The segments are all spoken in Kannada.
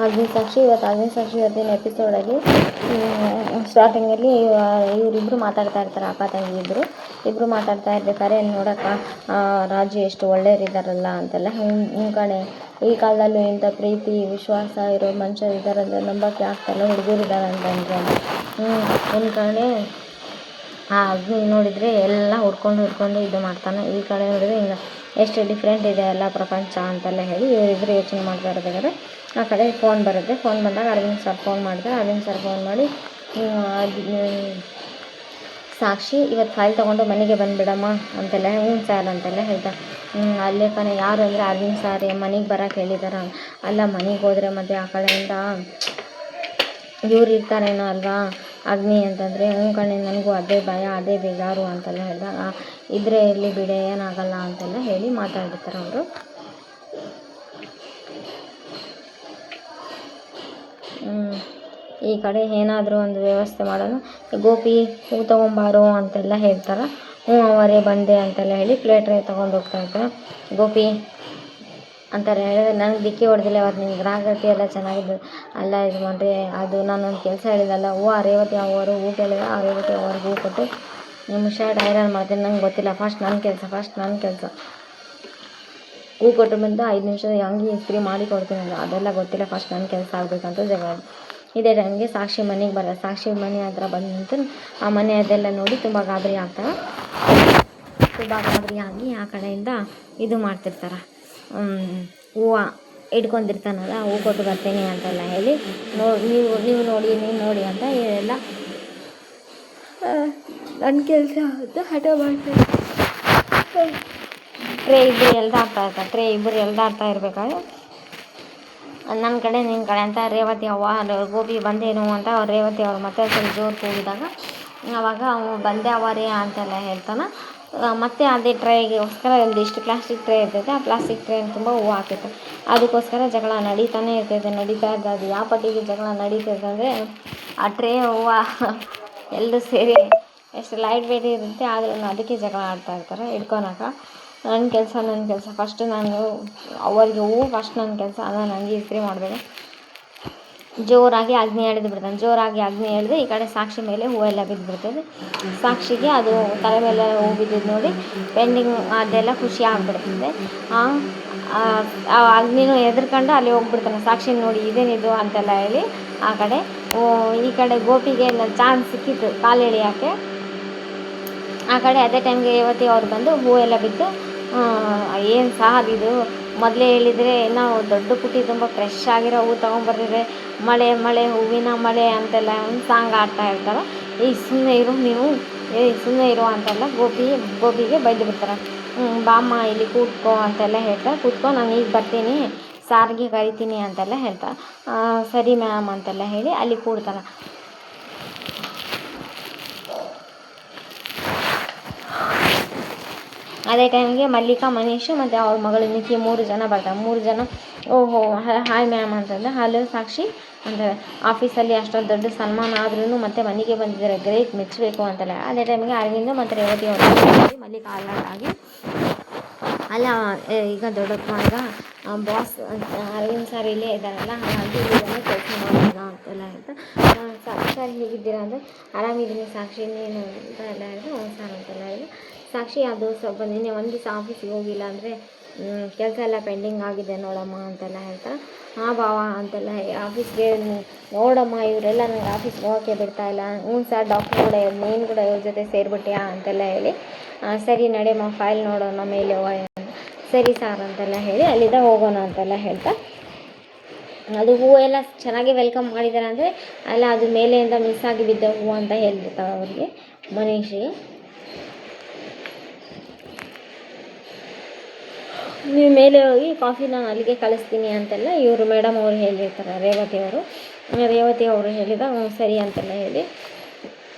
ಅಗ್ನಿಸಾಕ್ಷಿ ಇವತ್ತಿನ ಎಪಿಸೋಡಲ್ಲಿ ಸ್ಟಾರ್ಟಿಂಗಲ್ಲಿ ಇವರಿಬ್ಬರು ಮಾತಾಡ್ತಾ ಇರ್ತಾರೆ, ಅಕ್ಕ ತಂಗಿ ಇಬ್ಬರು ಮಾತಾಡ್ತಾ ಇರ್ಬೇಕಾದ್ರೆ ನೋಡೋಕೆ ರಾಜು ಎಷ್ಟು ಒಳ್ಳೆಯವರಿದ್ದಾರಲ್ಲ ಅಂತೆಲ್ಲ. ಕಣೆ, ಈ ಕಾಲದಲ್ಲೂ ಇಂಥ ಪ್ರೀತಿ ವಿಶ್ವಾಸ ಇರೋ ಮನುಷ್ಯರು ಇದ್ದಾರಂದ್ರೆ ನಂಬೋಕ್ಕೆ ಆಗ್ತಾಯಿಲ್ಲ, ಹುಡುಗರಿದ್ದಾರೆ ಅಂತಂದರೆ ಕಣೆ ಆ ಅಗ್ನಿ ನೋಡಿದರೆ ಎಲ್ಲ ಹುಡ್ಕೊಂಡು ಇದು ಮಾಡ್ತಾನೆ. ಈ ಕಡೆ ನೋಡಿದರೆ ಹಿಂಗೆ ಎಷ್ಟು ಡಿಫ್ರೆಂಟ್ ಇದೆ ಎಲ್ಲ ಪ್ರಪಂಚ ಅಂತೆಲ್ಲ ಹೇಳಿ ಇವರಿಬ್ಬರು ಯೋಚನೆ ಮಾಡ್ತಾ ಇರಬೇಕಾದ್ರೆ ಆ ಕಡೆ ಫೋನ್ ಬರುತ್ತೆ. ಫೋನ್ ಬಂದಾಗ ಅರವಿಂದ್ ಸರ್ ಫೋನ್ ಮಾಡ್ತಾರೆ. ಅರವಿಂದ್ ಸರ್ ಫೋನ್ ಮಾಡಿ, ಸಾಕ್ಷಿ ಇವತ್ತು ಫೈಲ್ ತೊಗೊಂಡು ಮನೆಗೆ ಬಂದುಬಿಡಮ್ಮ ಅಂತೆಲ್ಲ. ಸರ್ ಅಂತೆಲ್ಲ ಹೇಳ್ತಾರೆ. ಅಲ್ಲೇ ಕಣೆ, ಯಾರು ಅಂದರೆ ಅರವಿಂದ್ ಸರ್ ಮನೆಗೆ ಬರೋಕ್ಕೆ ಹೇಳಿದಾರ. ಅಲ್ಲ, ಮನೆಗೆ ಹೋದರೆ ಮತ್ತು ಆ ಕಡೆಯಿಂದ ಇವ್ರು ಇರ್ತಾರೇನೋ ಅಲ್ವಾ ಅಗ್ನಿ ಅಂತಂದರೆ. ಕಣೆ, ನನಗೂ ಅದೇ ಭಯ, ಅದೇ ಬೇಜಾರು ಅಂತೆಲ್ಲ ಹೇಳಿದಾಗ, ಇದ್ರೆ ಇರಲಿ ಬಿಡೆ, ಏನಾಗಲ್ಲ ಅಂತೆಲ್ಲ ಹೇಳಿ ಮಾತಾಡಿರ್ತಾರೆ ಅವರು. ಈ ಕಡೆ ಏನಾದರೂ ಒಂದು ವ್ಯವಸ್ಥೆ ಮಾಡೋಣ, ಗೋಪಿ ಹೂ ತೊಗೊಂಬಾರೋ ಅಂತೆಲ್ಲ ಹೇಳ್ತಾರೆ. ಅವರೇ ಬಂದೆ ಅಂತೆಲ್ಲ ಹೇಳಿ ಪ್ಲೇಟ್ ತೊಗೊಂಡು ಹೋಗ್ತಾ ಇರ್ತಾರೆ. ಗೋಪಿ ಅಂತಾರೆ ಹೇಳಿದ್ರೆ, ನನಗೆ ದಿಕ್ಕಿ ಹೊಡೆದಿಲ್ಲ ಅವತ್ತು ನಿನ್ನ ಗ್ರಾಹಕತೆ ಎಲ್ಲ ಚೆನ್ನಾಗಿದ್ದು. ಅಲ್ಲ ಇದು ಮಾಡ್ರಿ, ಅದು ನಾನೊಂದು ಕೆಲಸ ಹೇಳಿದಲ್ಲ, ಆ ರೇವತಿ ಅವರು ಹೂ ಕೇಳಿದ್ರೆ ಆ ರೇವತಿ ಅವ್ರಿಗೆ ಹೂ ಕೊಟ್ಟು ನಿಮ್ಮ ಶರ್ಟ್ ಐರನ್ ಮಾಡ್ತೀನಿ. ನಂಗೆ ಗೊತ್ತಿಲ್ಲ, ಫಸ್ಟ್ ನನ್ನ ಕೆಲಸ ಹೂ ಕೊಟ್ಟು ಬಂದು 5 ನಿಮಿಷದ ಹಂಗೆ ಇಸ್ತ್ರಿ ಮಾಡಿ ಕೊಡ್ತೀನಿ ಅಂತ. ಅದೆಲ್ಲ ಗೊತ್ತಿಲ್ಲ, ಫಸ್ಟ್ ನನ್ನ ಕೆಲಸ ಆಗಬೇಕಂತ ಜಗಳ. ಇದೇ ಟೈಮ್ಗೆ ಸಾಕ್ಷಿ ಮನೆಗೆ ಬರೋದು. ಸಾಕ್ಷಿ ಮನೆ ಹತ್ರ ಬಂದು ನಿಂತು ಆ ಮನೆ ಅದೆಲ್ಲ ನೋಡಿ ತುಂಬ ಗಾಬರಿ ಆಗ್ತಾರೆ. ಆ ಕಡೆಯಿಂದ ಇದು ಮಾಡ್ತಿರ್ತಾರೆ, ಹೂವು ಇಟ್ಕೊಂಡಿರ್ತಾನಲ್ಲ, ಹೂ ಕೊಟ್ಟು ಬರ್ತೀನಿ ಅಂತೆಲ್ಲ ಹೇಳಿ, ನೀವು ನೋಡಿ ಅಂತ ಎಲ್ಲ ನನ್ನ ಕೆಲಸ ಅಂತ ಹಠ ಮಾಡ್ತಾರೆ. ಟ್ರೇ ಇಬ್ಬರು ಎಳ್ದಾಡ್ತಾ ಇರಬೇಕಾದ್ರೆ ನನ್ನ ಕಡೆ ನಿನ್ನ ಕಡೆ ಅಂತ ರೇವತಿ ಅವ್ವ ಗೋಪಿ ಬಂದೇನು ಅಂತ ರೇವತಿ ಅವ್ರು ಮತ್ತೆ ಸ್ವಲ್ಪ ಜೋರು ಕೂಗಿದಾಗ ಆವಾಗ ಬಂದೆ ಅವರೇ ಅಂತೆಲ್ಲ ಹೇಳ್ತಾನೆ. ಮತ್ತು ಅದೇ ಟ್ರೇಗೋಸ್ಕರ ಒಂದಿಷ್ಟು ಪ್ಲಾಸ್ಟಿಕ್ ಟ್ರೇ ಇರ್ತೈತೆ. ಆ ಪ್ಲಾಸ್ಟಿಕ್ ಟ್ರೇ ತುಂಬ ಹೂವು ಹಾಕಿರ್ತಾರೆ. ಅದಕ್ಕೋಸ್ಕರ ಜಗಳ ನಡೀತಾ ಇರ್ತದೆ. ಅದು ಯಾವ ಪಟ್ಟಿಗೆ ಜಗಳ ನಡೀತೈತೆ ಅಂದರೆ, ಆ ಟ್ರೇ ಹೂವು ಎಲ್ಲರೂ ಸೇರಿ ಎಷ್ಟು ಲೈಟ್ ವೇಟ್ ಇರುತ್ತೆ, ಆದ್ರೂ ಅದಕ್ಕೆ ಜಗಳ ಆಡ್ತಾ ಇರ್ತಾರೆ ಹಿಡ್ಕೊಳಕ. ನನ್ನ ಕೆಲಸ ಫಸ್ಟ್ ನಾನು ಅವರಿಗೆ ಹೂವು ಫಸ್ಟ್ ನನ್ನ ಕೆಲಸ, ಅದನ್ನು ನನಗೆ ಇಸ್ತ್ರಿ ಮಾಡಬೇಕು. ಜೋರಾಗಿ ಅಗ್ನಿ ಎಳೆದು ಈ ಕಡೆ ಸಾಕ್ಷಿ ಮೇಲೆ ಹೂವೆಲ್ಲ ಬಿದ್ದುಬಿಡ್ತದೆ. ಸಾಕ್ಷಿಗೆ ಅದು ತಲೆ ಮೇಲೆ ಹೂ ಬಿದ್ದಿದ್ದು ನೋಡಿ ಪೆಂಡಿಂಗ್ ಅದೆಲ್ಲ ಖುಷಿ ಆಗಿಬಿಡ್ತದೆ. ಆ ಅಗ್ನಿನೂ ಎದ್ರಕೊಂಡು ಅಲ್ಲಿ ಹೋಗ್ಬಿಡ್ತಾನೆ. ಸಾಕ್ಷಿ ನೋಡಿ ಇದೇನಿದು ಅಂತೆಲ್ಲ ಹೇಳಿ ಈ ಕಡೆ ಗೋಪಿಗೆ ಚಾನ್ಸ್ ಸಿಕ್ಕಿತ್ತು ಕಾಲು ಎಳಿಯೋಕ್ಕೆ. ಆ ಕಡೆ ಅದೇ ಟೈಮ್ಗೆ ರೇವತಿ ಅವ್ರು ಬಂದು ಹೂವೆಲ್ಲ ಬಿದ್ದು, ಏನು ಸಾರ್ ಇದು, ಮೊದಲೇ ಹೇಳಿದರೆ ನಾವು ದೊಡ್ಡ ಪುಟ್ಟಿ ತುಂಬ ಫ್ರೆಶ್ ಆಗಿರೋ ಹೂವು ತೊಗೊಂಬರ್ತಿದ್ರೆ, ಮಳೆ ಹೂವಿನ ಮಳೆ ಅಂತೆಲ್ಲ ಒಂದು ಸಾಂಗ್ ಆಡ್ತಾ ಇರ್ತಾರೆ. ಸುಮ್ಮನೆ ಇರು ಅಂತೆಲ್ಲ ಗೋಪಿಗೆ ಬೈದು ಬಿಡ್ತಾರೆ. ಬಾಮ್ಮ ಇಲ್ಲಿ ಕೂತ್ಕೋ ಅಂತೆಲ್ಲ ಹೇಳ್ತಾರೆ. ಕೂತ್ಕೋ, ನಾನು ಈಗ ಬರ್ತೀನಿ, ಸಾರಿಗೆ ಕರಿತೀನಿ ಅಂತೆಲ್ಲ ಹೇಳ್ತಾರೆ. ಸರಿ ಮ್ಯಾಮ್ ಅಂತೆಲ್ಲ ಹೇಳಿ ಅಲ್ಲಿ ಕೂಡ್ತಾರೆ. ಅದೇ ಟೈಮ್ಗೆ ಮಲ್ಲಿಕಾ, ಮನೀಶು ಮತ್ತು ಅವ್ರ ಮಗಳು ನಿಕ್ಕಿ 3 ಜನ ಬರ್ತಾರೆ. 3 ಜನ ಓಹೋ ಹಾಯ್ ಮ್ಯಾಮ್ ಅಂತಂದರೆ, ಹಲೋ ಸಾಕ್ಷಿ ಅಂತಾರೆ. ಆಫೀಸಲ್ಲಿ ಅಷ್ಟೊಂದು ದೊಡ್ಡ ಸನ್ಮಾನ ಆದ್ರೂ ಮತ್ತೆ ಮನೆಗೆ ಬಂದಿದ್ದಾರೆ, ಗ್ರೇಟ್, ಮೆಚ್ಚಬೇಕು ಅಂತೆಲ್ಲ. ಅದೇ ಟೈಮ್ಗೆ ಅರವಿಂದ ಮತ್ತು ರೇವತಿ ಅವರು ಮಲ್ಲಿಕಾ ಅಲರ್ಟ್ ಆಗಿ, ಅಲ್ಲ ಈಗ ದೊಡ್ಡಪ್ಪ ಈಗ ಬಾಸ್ ಅರವಿಂದ್ ಸರ್ ಇಲ್ಲೇ ಇದ್ದಾರಲ್ಲ, ಹಾಗಾಗಿ ಇದನ್ನು ಕೆಲಸ ಮಾಡೋಣ ಅಂತೆಲ್ಲ ಹೇಳ್ತಾ, ಸರ್ ಹೇಗಿದ್ದೀರಾ ಅಂದರೆ, ಆರಾಮಿದ್ದೀನಿ ಸಾಕ್ಷಿ, ನೀನು ಅಂತ ಎಲ್ಲ ಹೇಳಿದ್ರೆ ಸರ್ ಅಂತೆಲ್ಲ ಹೇಳಿ. ಸಾಕ್ಷಿ ಅದು ಸ್ವಲ್ಪ ನಿನ್ನೆ ಒಂದು ದಿವಸ ಆಫೀಸಿಗೆ ಹೋಗಿಲ್ಲ ಅಂದರೆ ಕೆಲಸ ಎಲ್ಲ ಪೆಂಡಿಂಗ್ ಆಗಿದೆ ನೋಡಮ್ಮ ಅಂತೆಲ್ಲ ಹೇಳ್ತಾರೆ. ಭಾವ ಅಂತೆಲ್ಲ ಆಫೀಸ್ಗೆ ನೋಡಮ್ಮ, ಇವರೆಲ್ಲ ನನಗೆ ಆಫೀಸ್ಗೆ ಹೋಗೋಕ್ಕೆ ಬಿಡ್ತಾಯಿಲ್ಲ. ಸರ್ ಡಾಕ್ಟ್ರ್ ಕೂಡ ನೀನು ಕೂಡ ಇವ್ರ ಜೊತೆ ಸೇರಿಬಿಟ್ಟಿಯಾ ಅಂತೆಲ್ಲ ಹೇಳಿ, ಸರಿ ನಡೆಯಮ್ಮ ಫೈಲ್ ನೋಡೋಣ ಮೇಲೆ ಸರಿ ಸಾರ್ ಅಂತೆಲ್ಲ ಹೇಳಿ ಅಲ್ಲಿಂದ ಹೋಗೋಣ ಅಂತೆಲ್ಲ ಹೇಳ್ತಾ, ಅದು ಹೂವು ಎಲ್ಲ ಚೆನ್ನಾಗಿ ವೆಲ್ಕಮ್ ಮಾಡಿದ್ದಾರೆ ಅಂದರೆ ಅಲ್ಲ, ಅದು ಮೇಲೆಯಿಂದ ಮಿಸ್ ಆಗಿ ಬಿದ್ದ ಹೂವು ಅಂತ ಹೇಳ್ಬಿಡ್ತಾರೆ ಅವ್ರಿಗೆ, ಮನೀಶಿಗೆ. ನೀವು ಮೇಲೆ ಹೋಗಿ ಕಾಫಿ ನಾನು ಅಲ್ಲಿಗೆ ಕಳಿಸ್ತೀನಿ ಅಂತೆಲ್ಲ ಇವರು ಮೇಡಮ್ ಅವರು ಹೇಳಿರ್ತಾರೆ. ರೇವತಿ ಅವರು ಹೇಳಿದ ಸರಿ ಅಂತೆಲ್ಲ ಹೇಳಿ,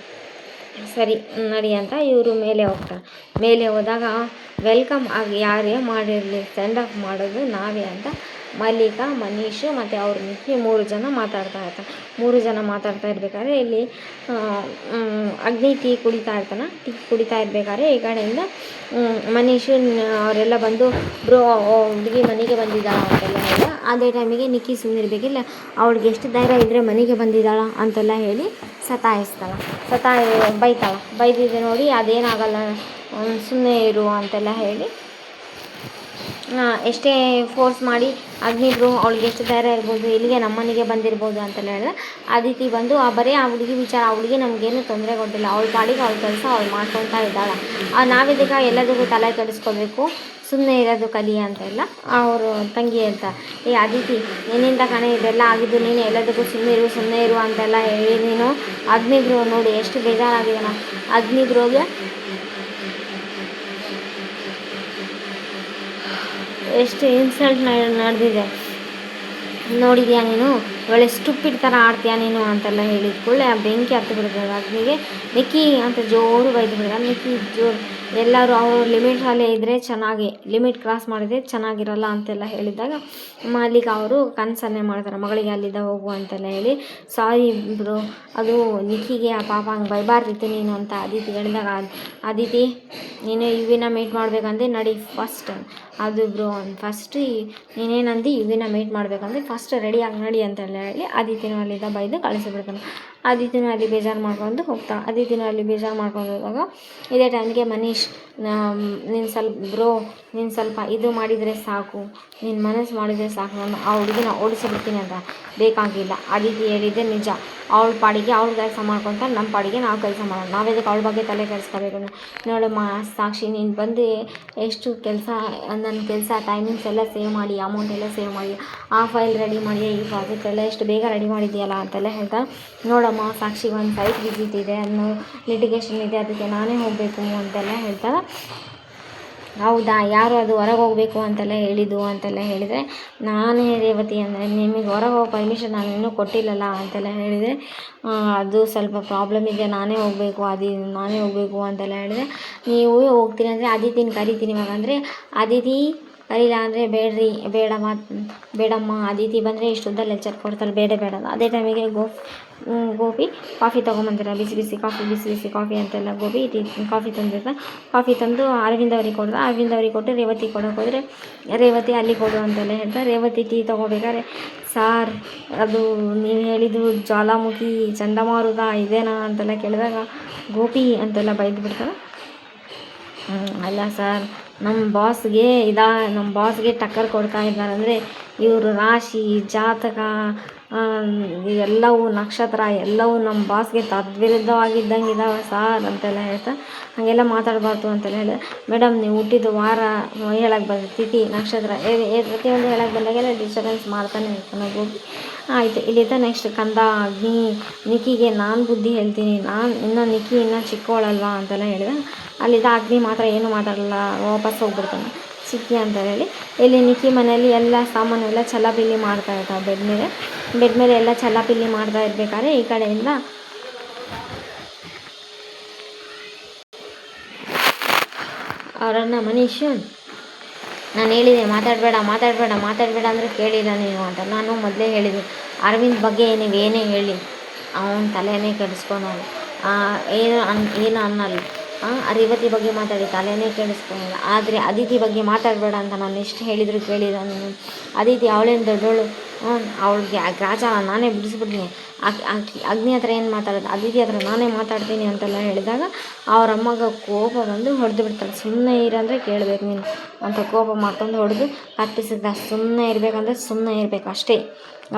ಸರಿ ನಡಿ ಅಂತ ಇವರು ಮೇಲೆ ಹೋಗ್ತಾರೆ. ಮೇಲೆ ಹೋದಾಗ ವೆಲ್ಕಮ್ ಆಗಿ ಯಾರೇ ಮಾಡಿರಲಿ, ಸೆಂಡ್ ಆಫ್ ಮಾಡೋದು ನಾವೇ ಅಂತ ಮಲ್ಲಿಕಾ, ಮನೀಶು ಮತ್ತು ಅವ್ರ ನಿಕ್ಕಿ 3 ಜನ ಮಾತಾಡ್ತಾ ಇರ್ತಾರೆ. 3 ಜನ ಮಾತಾಡ್ತಾ ಇರ್ಬೇಕಾದ್ರೆ ಇಲ್ಲಿ ಅಗ್ನಿ ಟೀ ಕುಡಿತಾ ಇರ್ಬೇಕಾದ್ರೆ ಈ ಕಡೆಯಿಂದ ಮನೀಶು ಅವರೆಲ್ಲ ಬಂದು ಬ್ರೋ ಹುಡುಗಿ ಮನೆಗೆ ಬಂದಿದ್ದಾಳ ಅಂತೆಲ್ಲ ಹೇಳಿ, ಅದೇ ಟೈಮಿಗೆ ನಿಕ್ಕಿ ಸುಮ್ಮನಿರ್ಬೇಕಿಲ್ಲ, ಅವಳಿಗೆ ಎಷ್ಟು ಧೈರ್ಯ ಇದ್ದರೆ ಮನೆಗೆ ಬಂದಿದ್ದಾಳ ಅಂತೆಲ್ಲ ಹೇಳಿ ಬೈದಿದ್ದೆ ನೋಡಿ, ಅದೇನಾಗಲ್ಲ ಸುಮ್ಮನೆ ಇರು ಅಂತೆಲ್ಲ ಹೇಳಿ ಎಷ್ಟೇ ಫೋರ್ಸ್ ಮಾಡಿ ಅಗ್ನಿ ಬ್ರೋ ಅವಳಿಗೆ ಎಷ್ಟು ಧೈರ್ಯ ಇರ್ಬೋದು, ಇಲ್ಲಿಗೆ ನಮ್ಮನೆಗೆ ಬಂದಿರ್ಬೋದು ಅಂತೆಲ್ಲ ಹೇಳಿದ್ರೆ ಅದಿತಿ ಬಂದು ಬರೀ ಆ ಹುಡುಗಿ ವಿಚಾರ, ಆ ಹುಡುಗಿ ನಮಗೇನು ತೊಂದರೆ ಕೊಟ್ಟಿಲ್ಲ, ಅವಳ ಪಾಡಿಗೆ ಅವಳ ಕೆಲಸ ಅವಳು ಮಾಡ್ಕೊತಾ ಇದ್ದಾಳ, ನಾವಿದಕ್ಕೆ ಎಲ್ಲದಕ್ಕೂ ತಲೆ ಕೆಡಿಸ್ಕೋಬೇಕು, ಸುಮ್ಮನೆ ಇರೋದು ಕಲಿ ಅಂತೆಲ್ಲ ಅವರು ತಂಗಿ ಅಂತ ಅದಿತಿ ನಿನ್ನಿಂದ ಕಣೆ ಇದೆಲ್ಲ ಆಗಿದ್ದು, ನೀನು ಎಲ್ಲದಕ್ಕೂ ಸುಮ್ಮನೆ ಇರು ಅಂತೆಲ್ಲ ಹೇಳಿ ನೀನು ಅಗ್ನಿ ಬ್ರೋ ನೋಡಿ ಎಷ್ಟು ಬೇಜಾರಾಗಿದ್ದಾನ, ಅಗ್ನಿ ಬ್ರೋಗೆ ಎಷ್ಟು ಇನ್ಸಲ್ಟ್ ನಡೆದಿದೆ ನೋಡಿದ್ಯಾ ನೀನು, ಒಳ್ಳೆ ಸ್ಟುಪಿಡ್ ಥರ ಆಡ್ತೀಯಾ ನೀನು ಅಂತೆಲ್ಲ ಹೇಳಿದ ಕೂಡಲೇ ಆ ಬೆಂಕಿ ಹತ್ತು ಬಿಡ್ತದೆ ಅಗ್ನಿಗೆ. ನಿಕ್ಕಿ ಅಂತ ಜೋರು ಬೈದು ಬಿಡ್ತಾರೆ. ನಿಕ್ಕಿ ಜೋರು ಎಲ್ಲರೂ ಅವರು ಲಿಮಿಟಲ್ಲೇ ಇದ್ದರೆ ಚೆನ್ನಾಗಿ, ಲಿಮಿಟ್ ಕ್ರಾಸ್ ಮಾಡಿದರೆ ಚೆನ್ನಾಗಿರಲ್ಲ ಅಂತೆಲ್ಲ ಹೇಳಿದಾಗ ಮಾಲೀಕ ಅವರು ಕನಸನ್ನೇ ಮಾಡ್ತಾರೆ, ಮಗಳಿಗೆ ಅಲ್ಲಿದ್ದ ಹೋಗು ಅಂತೆಲ್ಲ ಹೇಳಿ, ಸಾರಿ ಬ್ರೋ ಅದು ನಿಕ್ಕಿಗೆ ಆ ಪಾಪ ಹಂಗೆ ಬೈಬಾರ್ದಿತ್ತು ನೀನು ಅಂತ ಅದಿತಿ ಹೇಳಿದಾಗ, ಅದಿತಿ ನೀನು ಯುವಿನ ಮೀಟ್ ಮಾಡ್ಬೇಕಂದ್ರೆ ನಡಿ ಫಸ್ಟ್, ಅದು ಬ್ರೋ ಫಸ್ಟ್ ನೀನೇನಂದು ಯುವಿನ ಮೀಟ್ ಮಾಡ್ಬೇಕಂದ್ರೆ ಫಸ್ಟ್ ರೆಡಿಯಾಗಿ ನಡಿ ಅಂತೆಲ್ಲ ಹೇಳಿ ಅದಿತಿನೂ ಅಲ್ಲಿದ್ದ ಬೈದು ಕಳಿಸಿಬಿಡ್ತಾನೆ. ಅದಿತಿನೂ ಅಲ್ಲಿ ಬೇಜಾರು ಮಾಡ್ಕೊಂಡು ಹೋಗ್ತಾಳೆ. ಅದಿತಿನೂ ಅಲ್ಲಿ ಬೇಜಾರು ಮಾಡ್ಕೊಂಡು ಹೋದಾಗ ಇದೇ ಟೈಮ್ಗೆ ಮನೀಶ್ ನೀನು ಸ್ವಲ್ಪ ಇದು ಮಾಡಿದರೆ ಸಾಕು, ನೀನು ಮನಸ್ಸು ಮಾಡಿದರೆ ಸಾಕು, ನಾನು ಆ ಹುಡುಗಿನ ಓಡಿಸಿಬಿಡ್ತೀನಿ ಅಂತ. ಬೇಕಾಗಿಲ್ಲ, ಅದಿತಿ ಹೇಳಿದ್ದೆ ನಿಜ, ಅವಳ ಪಾಡಿಗೆ ಅವಳು ಕೆಲಸ ಮಾಡ್ಕೊತ ನಮ್ಮ ಪಾಡಿಗೆ ನಾವು ಕೆಲಸ ಮಾಡೋಣ, ನಾವೇದಕ್ಕೆ ಅವಳ ಬಗ್ಗೆ ತಲೆ ಕೆಡಿಸ್ಕೋಬೇಕು. ನೋಡಮ್ಮ ಸಾಕ್ಷಿ, ನೀನು ಬಂದು ಎಷ್ಟು ಕೆಲಸ, ನನ್ನ ಕೆಲಸ ಟೈಮಿಂಗ್ಸ್ ಎಲ್ಲ ಸೇವ್ ಮಾಡಿ, ಅಮೌಂಟ್ ಎಲ್ಲ ಸೇವ್ ಮಾಡಿ, ಆ ಫೈಲ್ ರೆಡಿ ಮಾಡಿ, ಈ ಪ್ರಾಜೆಕ್ಟ್ ಎಲ್ಲ ಎಷ್ಟು ಬೇಗ ರೆಡಿ ಮಾಡಿದೆಯಲ್ಲ ಅಂತೆಲ್ಲ ಹೇಳ್ತಾ, ನೋಡಮ್ಮ ಸಾಕ್ಷಿ ಒಂದು ಸೈಟ್ ವಿಸಿಟ್ ಇದೆ, ಅನ್ನೋ ಲಿಟಿಗೇಷನ್ ಇದೆ, ಅದಕ್ಕೆ ನಾನೇ ಹೋಗಬೇಕು ಅಂತೆಲ್ಲ ಹೇಳ್ತಾರೆ. ಹೌದಾ, ಯಾರು ಅದು ಹೊರಗೆ ಹೋಗಬೇಕು ಅಂತೆಲ್ಲ ಹೇಳಿದ್ದು ಅಂತೆಲ್ಲ ಹೇಳಿದರೆ, ನಾನೇ ರೇವತಿ ಅಂದರೆ ನಿಮಗೆ ಹೊರಗೆ ಹೋಗೋ ಪರ್ಮಿಷನ್ ನಾನು ಇನ್ನೂ ಕೊಟ್ಟಿಲ್ಲಲ್ಲ ಅಂತೆಲ್ಲ ಹೇಳಿದರೆ, ಅದು ಸ್ವಲ್ಪ ಪ್ರಾಬ್ಲಮ್ ಇದೆ, ನಾನೇ ಹೋಗಬೇಕು ಅಂತೆಲ್ಲ ಹೇಳಿದರೆ, ನೀವು ಹೋಗ್ತೀನಿ ಅಂದರೆ ಅದಿತಿನ ಕರಿತೀನಿ ಇವಾಗ ಅಂದರೆ, ಅದಿತಿ ಕರೀಲ್ಲ ಅಂದರೆ ಬೇಡಮ್ಮ, ಅದಿತಿ ಬಂದರೆ ಇಷ್ಟುದ್ದ ಲೆಕ್ಚರ್ ಕೊಡ್ತಾರೆ, ಬೇಡ ಅದೇ ಟೈಮಿಗೆ ಗೋಪಿ ಕಾಫಿ ತೊಗೊಂಬಂದಿರ, ಬಿಸಿ ಕಾಫಿ ಅಂತೆಲ್ಲ ಗೋಪಿ ಕಾಫಿ ತಂದಿರ್ತಾರೆ. ಕಾಫಿ ತಂದು ಅರವಿಂದ್ ಅವ್ರಿಗೆ ಕೊಟ್ಟು ರೇವತಿ ಕೊಡೋಕೆ ಹೋದರೆ, ರೇವತಿ ಅಲ್ಲಿ ಕೊಡು ಅಂತೆಲ್ಲ ಹೇಳ್ತಾರೆ. ರೇವತಿ ಟೀ ತೊಗೋಬೇಕಾದ್ರೆ, ಸಾರ್ ಅದು ನೀವು ಹೇಳಿದ್ದು ಜ್ವಾಲಾಮುಖಿ ಚಂಡಮಾರುತ ಇದೇನಾ ಅಂತೆಲ್ಲ ಕೇಳಿದಾಗ ಗೋಪಿ ಅಂತೆಲ್ಲ ಬೈದು ಬಿಡ್ತಾರೆ. ಅಲ್ಲ ಸರ್, ನಮ್ಮ ಬಾಸ್ಗೆ ಟಕ್ಕರ್ ಕೊಡ್ತಾ ಇದ್ದಾರೆ ಅಂದರೆ ಇವರು ರಾಶಿ ಜಾತಕ ಎಲ್ಲವೂ ನಕ್ಷತ್ರ ಎಲ್ಲವೂ ನಮ್ಮ ಬಾಸ್ಗೆ ತದ್ವಿರುದ್ಧವಾಗಿದ್ದಂಗೆ ಇದ್ದಾವೆ ಸಾರ್ ಅಂತೆಲ್ಲ ಹೇಳ್ತಾರೆ. ಹಾಗೆಲ್ಲ ಮಾತಾಡಬಾರ್ದು ಅಂತೆಲ್ಲ ಹೇಳಿದೆ. ಮೇಡಮ್ ನೀವು ಹುಟ್ಟಿದ್ದು ವಾರ ಹೇಳಕ್ಕೆ ಬಂದು ತಿಥಿ ನಕ್ಷತ್ರ ಪ್ರತಿಯೊಂದು ಹೇಳಕ್ಕೆ ಬಂದಾಗೆಲ್ಲ ಡಿಸ್ಟರ್ಬೆನ್ಸ್ ಮಾಡ್ತಾನೆ ಇರ್ತಾನೆ ಹೋಗಿ. ಆಯಿತು, ಇಲ್ಲಿದ್ದ ನೆಕ್ಸ್ಟ್ ಕಂದ ಅಗ್ನಿ ನಿಕ್ಕಿಗೆ ನಾನು ಬುದ್ಧಿ ಹೇಳ್ತೀನಿ, ನಿಕ್ಕಿ ಇನ್ನೂ ಚಿಕ್ಕವಳಲ್ವಾ ಅಂತೆಲ್ಲ ಹೇಳಿದೆ. ಅಲ್ಲಿದ್ದ ಅಗ್ನಿ ಮಾತ್ರ ಏನು ಮಾತಾಡಲ್ಲ, ವಾಪಸ್ ಹೋಗ್ಬಿಡ್ತಾನೆ ಸಿಕ್ಕಿ ಅಂತ ಹೇಳಿ. ಇಲ್ಲಿ ನಿಕ್ಕಿ ಮನೆಯಲ್ಲಿ ಎಲ್ಲ ಸಾಮಾನು ಎಲ್ಲ ಚಲ್ಲಾಪಿಲ್ಲಿ ಮಾಡ್ತಾ ಇರ್ತಾವೆ ಬೆಡ್ ಮೇಲೆ ಎಲ್ಲ ಚಲ್ಲಾಪಿಲ್ಲಿ ಮಾಡ್ತಾ ಇರ್ಬೇಕಾದ್ರೆ ಈ ಕಡೆಯಿಂದ ಅವರನ್ನ ಮನೀಶು, ನಾನು ಹೇಳಿದೆ ಮಾತಾಡಬೇಡ ಅಂದರೆ ಕೇಳಿಲ್ಲ ನೀನು ಅಂತ. ನಾನು ಮೊದಲೇ ಹೇಳಿದೆ, ಅರವಿಂದ್ ಬಗ್ಗೆ ನೀವೇನೇ ಹೇಳಿ ಅವನ ತಲೆನೇ ಕೆಡಿಸ್ಕೊಳಲ್ಲ, ಏನು ಅನ್ನಲ್ಲ. ರೇವತಿ ಬಗ್ಗೆ ಮಾತಾಡಿ ತಲೆನೇ ಕೇಳಿಸ್ಕೊಳ್ಳಲ್ಲ, ಆದರೆ ಅದಿತಿ ಬಗ್ಗೆ ಮಾತಾಡಬೇಡ ಅಂತ ನಾನು ಎಷ್ಟು ಹೇಳಿದ್ರು ಕೇಳಿದ ನೀನು. ಅದಿತಿ ಅವಳೇನು ದೊಡ್ಡವಳು, ಅವಳಿಗೆ ಗ್ರಾಚಾರ ನಾನೇ ಬಿಡಿಸ್ಬಿಡ್ತೀನಿ, ಅಗ್ನಿ ಹತ್ರ ಏನು ಮಾತಾಡೋದು, ಅದಿತಿ ಹತ್ರ ನಾನೇ ಮಾತಾಡ್ತೀನಿ ಅಂತೆಲ್ಲ ಹೇಳಿದಾಗ ಅವ್ರ ಅಮ್ಮಗೆ ಕೋಪ ಬಂದು ಹೊಡೆದು ಬಿಡ್ತಾಳೆ. ಸುಮ್ಮನೆ ಇರಂದರೆ ಕೇಳಬೇಕು ನೀನು ಅಂತ ಕೋಪ ಮಾಡ್ಕೊಂಡು ಹೊಡೆದು ಕತ್ತಿಸಿದ. ಸುಮ್ಮನೆ ಇರಬೇಕಂದ್ರೆ ಸುಮ್ಮನೆ ಇರಬೇಕು ಅಷ್ಟೇ.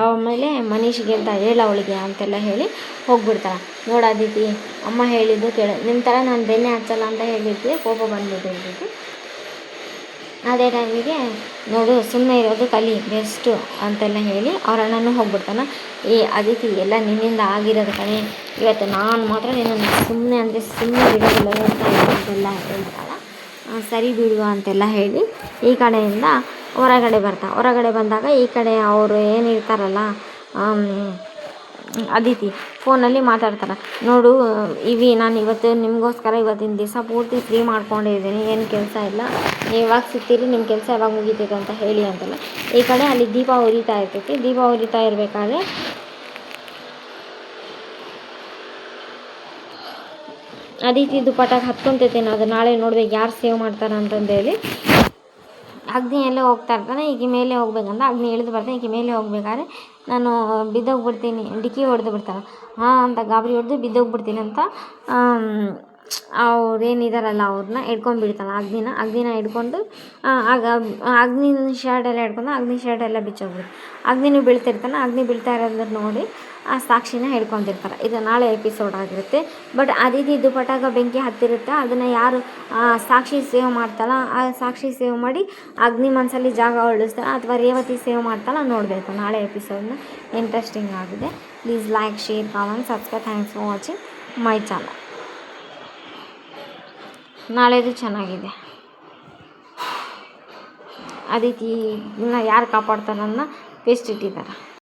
ಆಮೇಲೆ ಮನೀಶ್ಗೆ ಅಂತ ಅವಳಿಗೆ ಅಂತೆಲ್ಲ ಹೇಳಿ ಹೋಗ್ಬಿಡ್ತಾಳೆ. ನೋಡಾದಿತಿ, ಅಮ್ಮ ಹೇಳಿದ್ದು ಕೇಳು, ನಿಮ್ಮ ಥರ ನಾನು ಬೆನ್ನೆ ಹಚ್ಚಲ್ಲ ಅಂತ ಹೇಳಿದ್ದೆ, ಕೋಪ ಬಂದುಬಿಟ್ಟಿರ್ಬೇಕು. ಅದೇ ಟೈಮಿಗೆ ನೋಡು ಸುಮ್ಮನೆ ಇರೋದು ಕಲಿ ಬೆಸ್ಟು ಅಂತೆಲ್ಲ ಹೇಳಿ ಅವ್ರ ಅಣ್ಣನೂ ಹೋಗ್ಬಿಡ್ತಾನೆ. ಅದಿತಿ ಎಲ್ಲ ನಿನ್ನಿಂದ ಆಗಿರೋದು ಕಣೆ, ಇವತ್ತು ನಾನು ಮಾತ್ರ ನಿನ್ನನ್ನು ಸುಮ್ಮನೆ ಅಂದರೆ ಸುಮ್ಮನೆ ಬಿಡೋದಿಲ್ಲ ಅಂತೆಲ್ಲ ಹೇಳ್ತಾಳೆ. ಸರಿ ಬಿಡುವ ಅಂತೆಲ್ಲ ಹೇಳಿ ಈ ಕಡೆಯಿಂದ ಹೊರಗಡೆ ಬಂದಾಗ ಈ ಕಡೆ ಅವರು ಏನಿರ್ತಾರಲ್ಲ ಅದಿತಿ ಫೋನಲ್ಲಿ ಮಾತಾಡ್ತಾರೆ, ನೋಡು ಇವಿ ನಾನು ಇವತ್ತು ನಿಮಗೋಸ್ಕರ ಇವತ್ತಿನ ದಿವಸ ಪೂರ್ತಿ ಫ್ರೀ ಮಾಡ್ಕೊಂಡಿದ್ದೀನಿ, ಏನು ಕೆಲಸ ಇಲ್ಲ, ನೀವು ಯಾವಾಗ ಸಿಗ್ತೀರಿ, ನಿಮ್ಮ ಕೆಲಸ ಯಾವಾಗ ಮುಗಿತೈತೆ ಅಂತ ಹೇಳಿ ಅಂತಲ್ಲ. ಈ ಕಡೆ ಅಲ್ಲಿ ದೀಪ ಉರಿತಾ ಇರ್ತೈತಿ. ದೀಪ ಉರಿತಾ ಇರಬೇಕಾದ್ರೆ ಅದಿತಿದು ಪಟಾಕ್ ಹತ್ಕೊತೈತೇನೋ, ಅದು ನಾಳೆ ನೋಡ್ಬೇಕು ಯಾರು ಸೇವ್ ಮಾಡ್ತಾರೆ ಅಂತಂದೇಳಿ. ಅಗ್ನಿ ಎಲ್ಲೇ ಹೋಗ್ತಾ ಇರ್ತಾನೆ, ಈಗ ಮೇಲೆ ಹೋಗ್ಬೇಕಂತ ಅಗ್ನಿ ಇಳಿದು ಬರ್ತಾನೆ. ಈಗ ಮೇಲೆ ಹೋಗ್ಬೇಕಾದ್ರೆ ನಾನು ಬಿದ್ದೋಗ್ಬಿಡ್ತೀನಿ, ಡಿಕ್ಕಿ ಹೊಡೆದು ಬಿಡ್ತಾನೆ. ಹಾಂ ಅಂತ ಗಾಬರಿ ಹೊಡೆದು ಬಿದ್ದೋಗ್ಬಿಡ್ತೀನಿ ಅಂತ ಅವ್ರು ಏನಿದಾರಲ್ಲ ಅವ್ರನ್ನ ಹಿಡ್ಕೊಂಡ್ಬಿಡ್ತಾನೆ. ಅಗ್ನಿನ ಹಿಡ್ಕೊಂಡು ಆಗ ಅಗ್ನಿನ ಶರ್ಟ್ ಎಲ್ಲ ಹಿಡ್ಕೊಂಡು ಅಗ್ನಿ ಶರ್ಟ್ ಎಲ್ಲ ಬಿಚ್ಚೋಗ್ಬಿಡುತ್ತೆ. ಅಗ್ನಿನೂ ಬೀಳ್ತಿರ್ತಾನೆ. ಅಗ್ನಿ ಬೀಳ್ತಾ ಇರೋದನ್ನ ನೋಡಿ ಆ ಸಾಕ್ಷಿನ ಹಿಡ್ಕೊಂಡಿರ್ತಾರೆ. ಇದು ನಾಳೆ ಎಪಿಸೋಡ್ ಆಗಿರುತ್ತೆ. ಬಟ್ ಅದಿತಿದು ಪಟಾಕ ಬೆಂಕಿ ಹತ್ತಿರುತ್ತೆ, ಅದನ್ನು ಯಾರು ಸಾಕ್ಷಿ ಸೇವ್ ಮಾಡ್ತಾಳ, ಆ ಸಾಕ್ಷಿ ಸೇವ್ ಮಾಡಿ ಅಗ್ನಿ ಮನಸ್ಸಲ್ಲಿ ಜಾಗ ಉಳಿಸ್ತಾಳೆ ಅಥವಾ ರೇವತಿ ಸೇವ್ ಮಾಡ್ತಾಳ ನೋಡಬೇಕು. ನಾಳೆ ಎಪಿಸೋಡ್ನ ಇಂಟ್ರೆಸ್ಟಿಂಗ್ ಆಗಿದೆ. Please like, share, comment, subscribe. Thanks for watching my channel. ನಾಳೆದು ಚೆನ್ನಾಗಿದೆ. ಅದಿತಿನ ಯಾರು ಕಾಪಾಡ್ತಾರನ್ನ ಟ್ವಿಸ್ಟ್ ಇಟ್ಟಿದ್ದಾರೆ.